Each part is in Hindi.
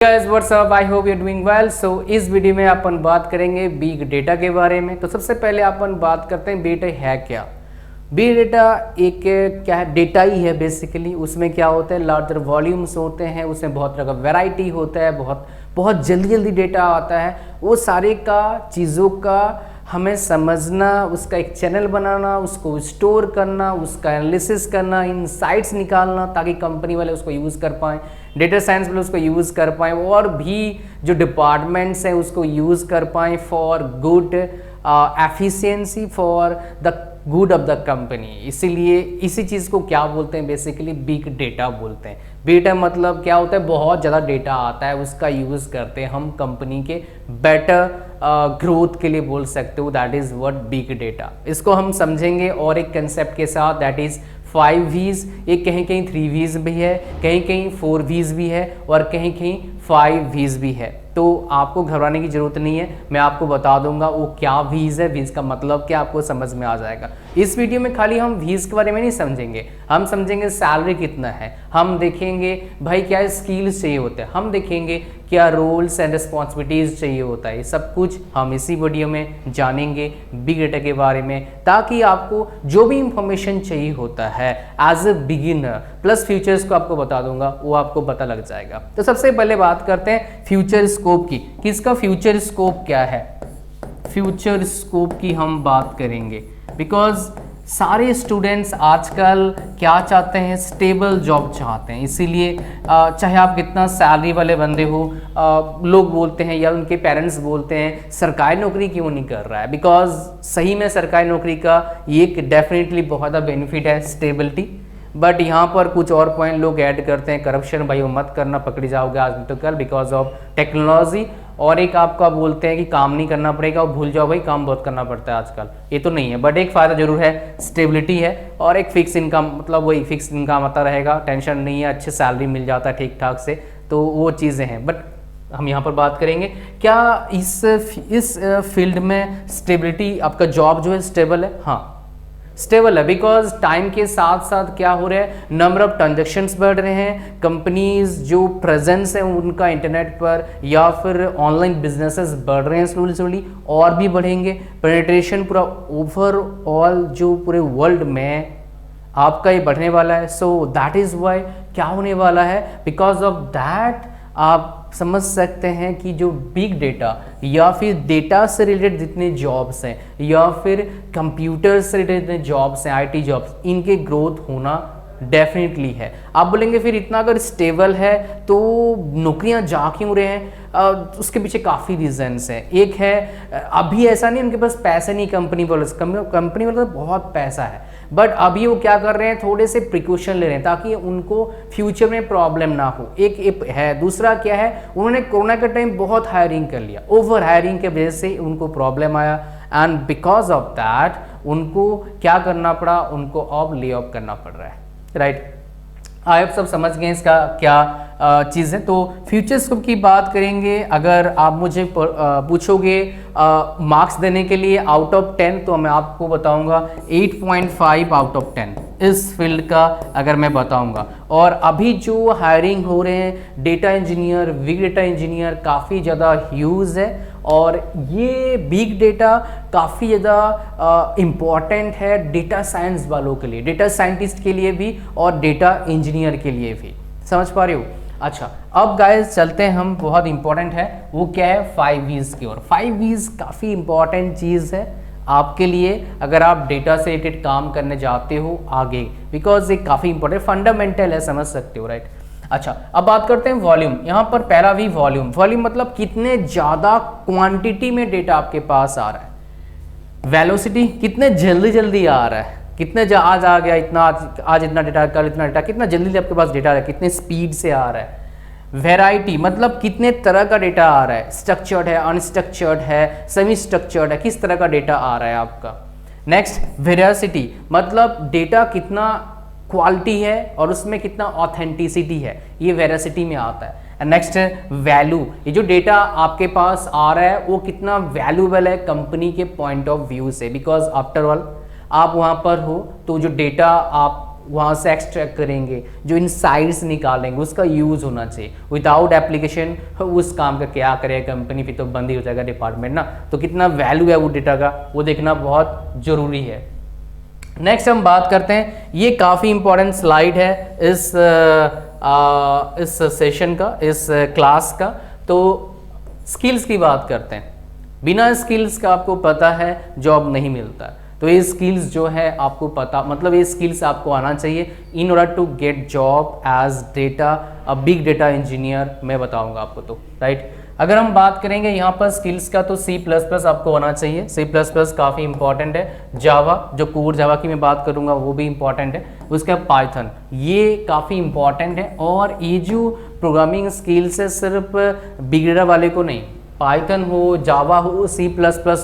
guys, what's up? I hope you're doing well. So इस वीडियो में अपन बात करेंगे बिग डेटा के बारे में। तो सबसे पहले अपन बात करते हैं डेटा है क्या। बिग डेटा एक क्या है, डेटा ही है बेसिकली। उसमें क्या होता है, लार्जर वॉल्यूम्स होते हैं, उसमें बहुत तरह का वैरायटी होता है, बहुत जल्दी डेटा आता है। वो सारे का चीज़ों का हमें समझना, उसका एक चैनल बनाना, उसको स्टोर करना, उसका एनालिसिस करना, इनसाइट्स निकालना ताकि कंपनी वाले उसको यूज़ कर पाएँ, डेटा साइंस वाले उसको यूज़ कर पाएँ, और भी जो डिपार्टमेंट्स हैं उसको यूज़ कर पाएँ for good efficiency, for the good of the company. इसीलिए इसी चीज़ को क्या बोलते हैं, बेसिकली बिग डेटा बोलते हैं। बिग डेटा मतलब क्या होता है, बहुत ज़्यादा डेटा आता है, उसका यूज़ करते हैं हम कंपनी के बेटर ग्रोथ के लिए बोल सकते हो। That is what big data. इसको हम समझेंगे और एक कंसेप्ट के साथ, दैट इज़ 5 V's। एक कहीं 3 V's भी है, कहीं 4 V's भी है, और कहीं 5 V's भी है। तो आपको घबराने की ज़रूरत नहीं है, मैं आपको बता दूंगा वो क्या V's है, V's का मतलब क्या, आपको समझ में आ जाएगा। इस वीडियो में खाली हम V's के बारे में नहीं समझेंगे, हम समझेंगे सैलरी कितना है, हम देखेंगे भाई क्या स्किल्स चाहिए होते हैं, हम देखेंगे क्या रोल्स एंड रिस्पॉन्सिबिलिटीज़ चाहिए होता है। सब कुछ हम इसी वीडियो में जानेंगे बिग डेटा के बारे में, ताकि आपको जो भी इंफॉर्मेशन चाहिए होता है as a beginner plus futures को आपको बता दूंगा, वो आपको पता लग जाएगा। तो सबसे पहले बात करते हैं फ्यूचर स्कोप की, किसका फ्यूचर स्कोप क्या है। फ्यूचर स्कोप की हम बात करेंगे, बिकॉज सारे स्टूडेंट्स आजकल क्या चाहते हैं, स्टेबल जॉब चाहते हैं। इसीलिए चाहे आप कितना सैलरी वाले बंदे हो, लोग बोलते हैं या उनके पेरेंट्स बोलते हैं सरकारी नौकरी क्यों नहीं कर रहा है, बिकॉज सही में सरकारी नौकरी का एक डेफिनेटली बहुत ज़्यादा बेनिफिट है, स्टेबिलिटी। बट यहाँ पर कुछ और पॉइंट लोग ऐड करते हैं, करप्शन भाई वो मत करना, पकड़ी जाओगे आज नहीं तो कल, बिकॉज ऑफ टेक्नोलॉजी। और एक आपका बोलते हैं कि काम नहीं करना पड़ेगा, और भूल जाओ भाई काम बहुत करना पड़ता है आजकल, ये तो नहीं है। बट एक फ़ायदा जरूर है, स्टेबिलिटी है, और एक फिक्स इनकम, मतलब वही फिक्स इनकम आता रहेगा, टेंशन नहीं है, अच्छी सैलरी मिल जाता है ठीक ठाक से, तो वो चीज़ें हैं। बट हम यहाँ पर बात करेंगे क्या इस फील्ड में स्टेबिलिटी, आपका जॉब जो है स्टेबल है। हाँ स्टेबल है, बिकॉज टाइम के साथ साथ क्या हो रहा है, नंबर ऑफ ट्रांजेक्शंस बढ़ रहे हैं, कंपनीज जो प्रेजेंस है उनका इंटरनेट पर या फिर ऑनलाइन बिजनेसेस बढ़ रहे हैं स्लोली, और भी बढ़ेंगे। पेनिट्रेशन पूरा ओवरऑल जो पूरे वर्ल्ड में आपका ये बढ़ने वाला है। सो दैट इज़ वाई क्या होने वाला है, बिकॉज ऑफ दैट आप समझ सकते हैं कि जो बिग डेटा या फिर डेटा से रिलेटेड जितने जॉब्स हैं, या फिर कंप्यूटर से रिलेटेड जितने जॉब्स हैं, आईटी जॉब्स, इनके ग्रोथ होना डेफिनेटली है। आप बोलेंगे फिर इतना अगर स्टेबल है तो नौकरियां जा क्यों रहे हैं, उसके पीछे काफ़ी रीजंस हैं। एक है अभी ऐसा नहीं उनके पास पैसे नहीं, कंपनी वाले तो बहुत पैसा है, बट अभी वो क्या कर रहे हैं, थोड़े से प्रिकॉशन ले रहे हैं ताकि उनको फ्यूचर में प्रॉब्लम ना हो। एक है। दूसरा क्या है, उन्होंने कोरोना के टाइम बहुत हायरिंग कर लिया, ओवर हायरिंग के वजह से उनको प्रॉब्लम आया, एंड बिकॉज ऑफ दैट उनको क्या करना पड़ा, उनको अब ले ऑफ करना पड़ रहा है। राइट, आप सब समझ गए इसका क्या चीज़ है। तो फ्यूचर स्कोप की बात करेंगे, अगर आप मुझे पूछोगे मार्क्स देने के लिए आउट ऑफ 10, तो मैं आपको बताऊंगा 8.5 आउट ऑफ 10 इस फील्ड का अगर मैं बताऊंगा। और अभी जो हायरिंग हो रहे हैं data engineer, big data engineer, काफ़ी ज़्यादा ह्यूज है, और ये बिग डेटा काफ़ी ज़्यादा इम्पॉर्टेंट है डेटा साइंस वालों के लिए, डेटा साइंटिस्ट के लिए भी, और डेटा इंजीनियर के लिए भी। समझ पा रहे हो। अच्छा, अब गाइस चलते हैं हम, बहुत इंपॉर्टेंट है, वो क्या है 5 V's की ओर। 5 V's काफ़ी इंपॉर्टेंट चीज़ है आपके लिए अगर आप डेटा से रिलेटेड काम करने जाते हो आगे, बिकॉज ये काफ़ी इंपॉर्टेंट फंडामेंटल है, समझ सकते हो। राइट, अच्छा अब बात करते हैं वॉल्यूम। यहाँ पर पहला भी वॉल्यूम, वॉल्यूम मतलब कितने ज़्यादा क्वांटिटी में डेटा आपके पास आ रहा है। वेलोसिटी, कितने जल्दी आ रहा है, कितने आज आ गया इतना, आज इतना डेटा, कल इतना डेटा, कितना जल्दी आपके पास डेटा आ रहा है, कितने स्पीड से आ रहा है। वैरायटी मतलब कितने तरह का डेटा आ रहा है, स्ट्रक्चर्ड है, अनस्ट्रक्चर्ड है, सेमी स्ट्रक्चर्ड है, किस तरह का डेटा आ रहा है आपका। नेक्स्ट वेरासिटी मतलब डेटा कितना क्वालिटी है और उसमें कितना ऑथेंटिसिटी है, ये वेरासिटी में आता है। नेक्स्ट वैल्यू, ये जो डेटा आपके पास आ रहा है वो कितना वैल्यूएबल है कंपनी के पॉइंट ऑफ व्यू से, बिकॉज आफ्टर ऑल आप वहाँ पर हो, तो जो डेटा आप वहाँ से एक्सट्रैक्ट करेंगे, जो इनसाइट्स निकालेंगे, उसका यूज़ होना चाहिए। विदाउट एप्लीकेशन उस काम का क्या करेगा कंपनी, फिर तो बंद ही हो जाएगा डिपार्टमेंट ना। तो कितना वैल्यू है वो डेटा का, वो देखना बहुत ज़रूरी है। नेक्स्ट हम बात करते हैं, ये काफ़ी इंपॉर्टेंट स्लाइड है इस सेशन का, इस क्लास का। तो स्किल्स की बात करते हैं। बिना स्किल्स का आपको पता है जॉब नहीं मिलता, तो ये स्किल्स जो है आपको पता, मतलब ये स्किल्स आपको आना चाहिए in order to get job as data big data engineer. मैं बताऊंगा आपको, तो राइट। अगर हम बात करेंगे यहाँ पर स्किल्स का, तो C++ आपको आना चाहिए। C++ काफ़ी इंपॉर्टेंट है। जावा, जो कोर जावा की मैं बात करूँगा वो भी इंपॉर्टेंट है। उसके बाद पाइथन, ये काफ़ी इंपॉर्टेंट है। और ये जो प्रोग्रामिंग स्किल्स है सिर्फ बिग डेटा वाले को नहीं, पाइथन हो, जावा हो, C++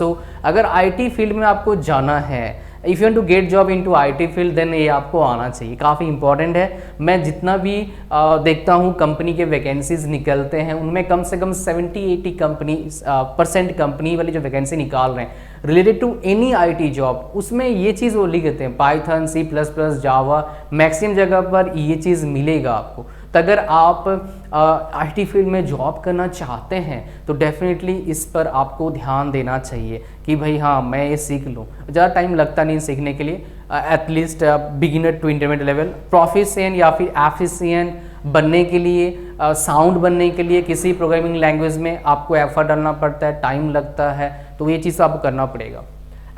हो, अगर IT फील्ड में आपको जाना है, if you want to get job into IT field, then ये आपको आना चाहिए, काफ़ी इंपॉर्टेंट है। मैं जितना भी देखता हूँ कंपनी के वैकेंसीज निकलते हैं, उनमें कम से कम 70-80% कंपनी वाली जो वैकेंसी निकाल रहे हैं related to any IT job, उसमें ये चीज़ वो लिख देते हैं, पाइथन, C++, जावा, मैक्सिमम जगह पर ये चीज़ मिलेगा आपको। तो अगर आप IT फील्ड में जॉब करना चाहते हैं तो डेफिनेटली इस पर आपको ध्यान देना चाहिए कि भाई हाँ मैं ये सीख लूँ। ज़्यादा टाइम लगता नहीं सीखने के लिए, at least beginner to intermediate level. Proficient या फिर एफिशिएंट बनने के लिए, साउंड बनने के लिए किसी प्रोग्रामिंग लैंग्वेज में आपको एफर्ट डालना पड़ता है, टाइम लगता है, तो ये चीज़ आपको करना पड़ेगा।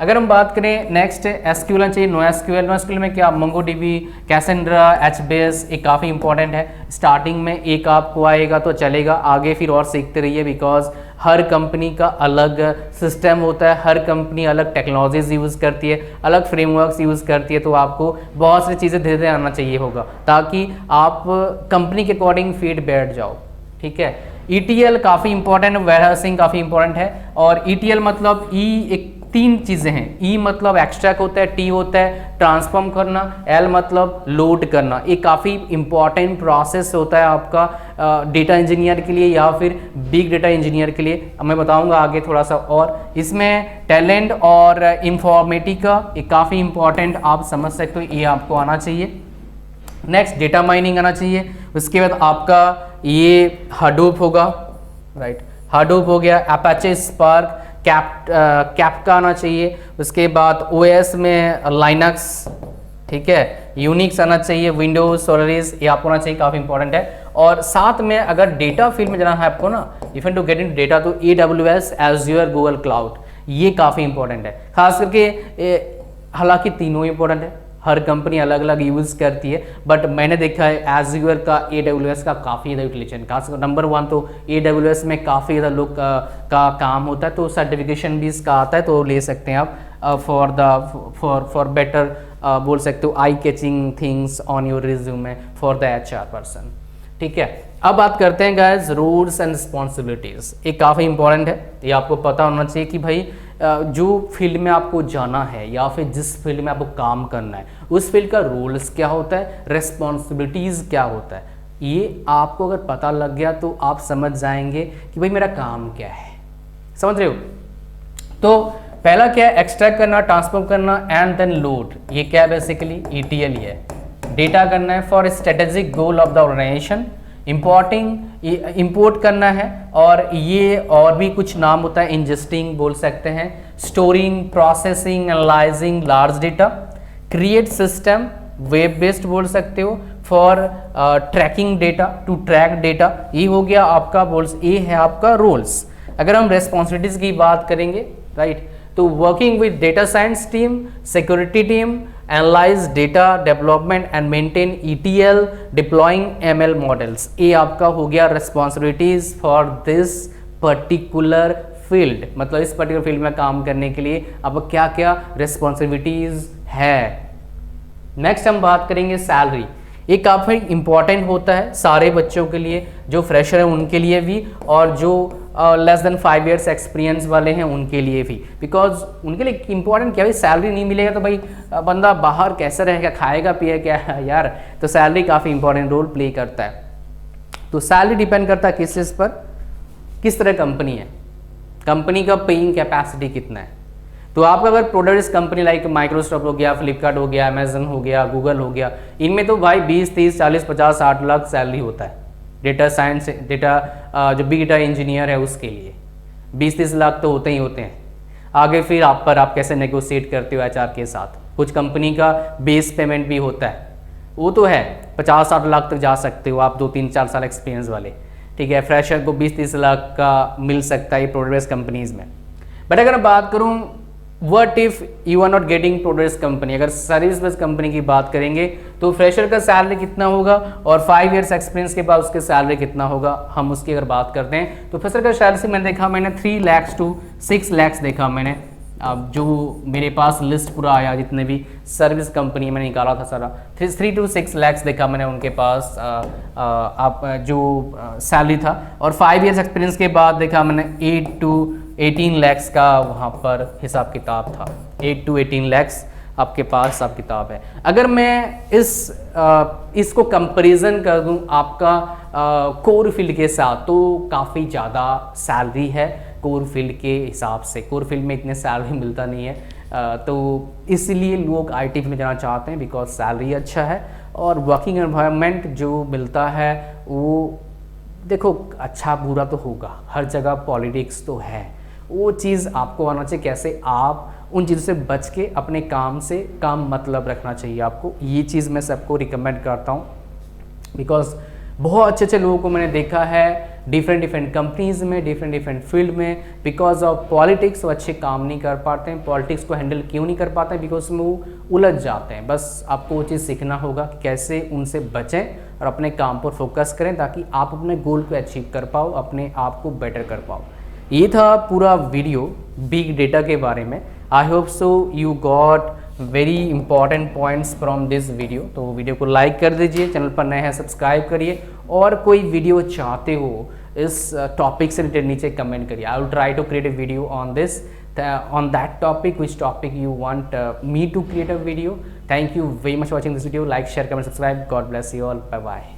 अगर हम बात करें नेक्स्ट SQL चाहिए, NoSQL में क्या, MongoDB, कैसेंड्रा, HBase, ये काफ़ी इंपॉर्टेंट है। स्टार्टिंग में एक आपको आएगा तो चलेगा, आगे फिर और सीखते रहिए, बिकॉज हर कंपनी का अलग सिस्टम होता है, हर कंपनी अलग टेक्नोलॉजीज यूज़ करती है, अलग फ्रेमवर्क्स यूज़ करती है, तो आपको बहुत सारी चीज़ें धीरे धीरे आना चाहिए होगा ताकि आप कंपनी के अकॉर्डिंग फिट बैठ जाओ, ठीक है। ETL काफ़ी इंपॉर्टेंट है, वेयरहाउसिंग काफ़ी इंपॉर्टेंट है। और ETL मतलब एक 3 चीज़ें हैं। E मतलब एक्सट्रैक्ट होता है, T होता है ट्रांसफॉर्म करना, L मतलब लोड करना। ये काफ़ी इंपॉर्टेंट प्रोसेस होता है आपका डेटा इंजीनियर के लिए या फिर बिग डेटा इंजीनियर के लिए। मैं बताऊंगा आगे थोड़ा सा। और इसमें टैलेंट और इंफॉर्मेटिका ये काफ़ी इंपॉर्टेंट, आप समझ सकते हो, ये आपको आना चाहिए। नेक्स्ट डेटा माइनिंग आना चाहिए। उसके बाद आपका ये हडूप होगा, राइट, हडूप हो गया, अपाचे स्पार्क, कैप्का आना चाहिए। उसके बाद OS में लाइनक्स, ठीक है, यूनिक्स आना चाहिए, विंडोज, सोलरिस, ये आपको आना चाहिए, काफ़ी इंपॉर्टेंट है। और साथ में अगर डेटा फील्ड में जाना है आपको ना, if you to get in data, तो AWS, Azure, गूगल क्लाउड, ये काफ़ी इंपॉर्टेंट है। खास करके हालांकि तीनों इंपॉर्टेंट है, हर कंपनी अलग अलग यूज़ करती है, बट मैंने देखा है Azure का, AWS का काफ़ी ज़्यादा यूटिलाइजेशन, खास नंबर 1 तो AWS में काफ़ी ज़्यादा लोग का काम होता है, तो सर्टिफिकेशन भी इसका आता है, तो ले सकते हैं आप फॉर बेटर बोल सकते हो eye catching things on your resume for the HR person, ठीक है। अब बात करते हैं गाइस रूल्स एंड रिस्पॉन्सिबिलिटीज़, ये काफ़ी इंपॉर्टेंट है, ये आपको पता होना चाहिए कि भाई जो फील्ड में आपको जाना है या फिर जिस फील्ड में आपको काम करना है उस फील्ड का रूल्स क्या होता है, रिस्पॉन्सिबिलिटीज़ क्या होता है, ये आपको अगर पता लग गया तो आप समझ जाएंगे कि भाई मेरा काम क्या है, समझ रहे हो। तो पहला क्या है, एक्सट्रैक्ट करना, ट्रांसफॉर्म करना एंड देन लोड, ये क्या है बेसिकली ETL ही है। डेटा करना है for strategic goal of the organisation, import करना है, और ये और भी कुछ नाम होता है, इंजेस्टिंग बोल सकते हैं, storing, processing, analysing large data, create system, web based बोल सकते हो, for tracking data, to track data, ये हो गया आपका ये है आपका रोल्स। अगर हम रेस्पॉन्सिबिलिटीज की बात करेंगे, राइट, तो working with data science team, security team, analyse data, development and maintain ETL, deploying ML models, ये आपका हो गया responsibilities for this particular field. मतलब इस पर्टिकुलर फील्ड में काम करने के लिए अब क्या क्या रेस्पॉन्सिबिलिटीज है। नेक्स्ट हम बात करेंगे सैलरी, ये काफ़ी इंपॉर्टेंट होता है सारे बच्चों के लिए, जो फ्रेशर हैं उनके लिए भी और जो लेस देन 5 years एक्सपीरियंस वाले हैं उनके लिए भी, बिकॉज उनके लिए इंपॉर्टेंट क्या है, सैलरी नहीं मिलेगा तो भाई बंदा बाहर कैसे रहेगा, खाएगा पिएगा क्या यार, तो सैलरी काफ़ी इंपॉर्टेंट रोल प्ले करता है। तो सैलरी डिपेंड करता है किस चीज़ पर, किस तरह कंपनी है, कंपनी का पेइंग कैपेसिटी कितना है। तो आपका अगर प्रोडक्ट कंपनी लाइक माइक्रोसॉफ्ट हो गया, फ्लिपकार्ट हो गया, अमेजन हो गया, गूगल हो गया, इनमें तो भाई 20, 30, 40, 50, 60 लाख सैलरी होता है डेटा साइंस, डेटा जो बिग डेटा इंजीनियर है उसके लिए 20-30 लाख तो होते ही होते हैं। आगे फिर आप कैसे नेगोशिएट करते हो एचआर के साथ। कुछ कंपनी का बेस पेमेंट भी होता है, वो तो है 50-60 लाख तक जा सकते हो आप 2-3-4 साल एक्सपीरियंस वाले, ठीक है। फ्रेशर को 20-30 लाख का मिल सकता है प्रोडक्ट बेस्ड कंपनीज में। बट अगर मैं बात करूँ what if you are not getting product company, अगर सर्विस बेस्ड कंपनी की बात करेंगे तो फ्रेशर का सैलरी कितना होगा और 5 इयर्स एक्सपीरियंस के बाद उसके सैलरी कितना होगा, हम उसकी अगर बात करते हैं तो फ्रेशर का सैलरी मैंने देखा, मैंने 3 लाख to 6 लाख देखा मैंने। अब जो मेरे पास लिस्ट पूरा आया जितने भी सर्विस कंपनी मैंने निकाला था सारा, 3 to 6 लाख देखा मैंने उनके पास आप जो सैलरी था। और 5 इयर्स एक्सपीरियंस के बाद देखा मैंने 8 to 18 लाख का वहाँ पर हिसाब किताब था। 8 to 18 लाख आपके पास हिसाब किताब है। अगर मैं इसको कंपैरिजन कर दूँ आपका कोर फील्ड के साथ तो काफ़ी ज़्यादा सैलरी है कोर फील्ड के हिसाब से। कोर फील्ड में इतने सैलरी मिलता नहीं है, तो इसलिए लोग आईटी में जाना चाहते हैं बिकॉज सैलरी अच्छा है और वर्किंग एनवायरनमेंट जो मिलता है वो देखो अच्छा बुरा तो होगा, हर जगह पॉलिटिक्स तो है, वो चीज़ आपको आना चाहिए कैसे आप उन चीज़ों से बच के अपने काम से काम मतलब रखना चाहिए आपको। ये चीज़ मैं सबको रिकमेंड करता हूँ बिकॉज बहुत अच्छे अच्छे लोगों को मैंने देखा है डिफरेंट कंपनीज में, डिफरेंट फील्ड में, बिकॉज ऑफ पॉलिटिक्स वो अच्छे काम नहीं कर पाते हैं। पॉलिटिक्स को हैंडल क्यों नहीं कर पाते हैं? बिकॉज उसमें वो उलझ जाते हैं। बस आपको वो चीज़ सीखना होगा कि कैसे उनसे बचें और अपने काम पर फोकस करें ताकि आप अपने गोल को अचीव कर पाओ, अपने आप को बेटर कर पाओ। ये था पूरा वीडियो बिग डेटा के बारे में। I hope so you got very important points from this video. तो वीडियो को लाइक कर दीजिए, चैनल पर नए हैं सब्सक्राइब करिए, और कोई वीडियो चाहते हो इस टॉपिक से रिलेटेड नीचे कमेंट करिए। I will try to create a video on this on that topic, which topic you want me to create a video. Thank you very much for watching this video. Like, share, comment, subscribe. God bless you all. Bye bye.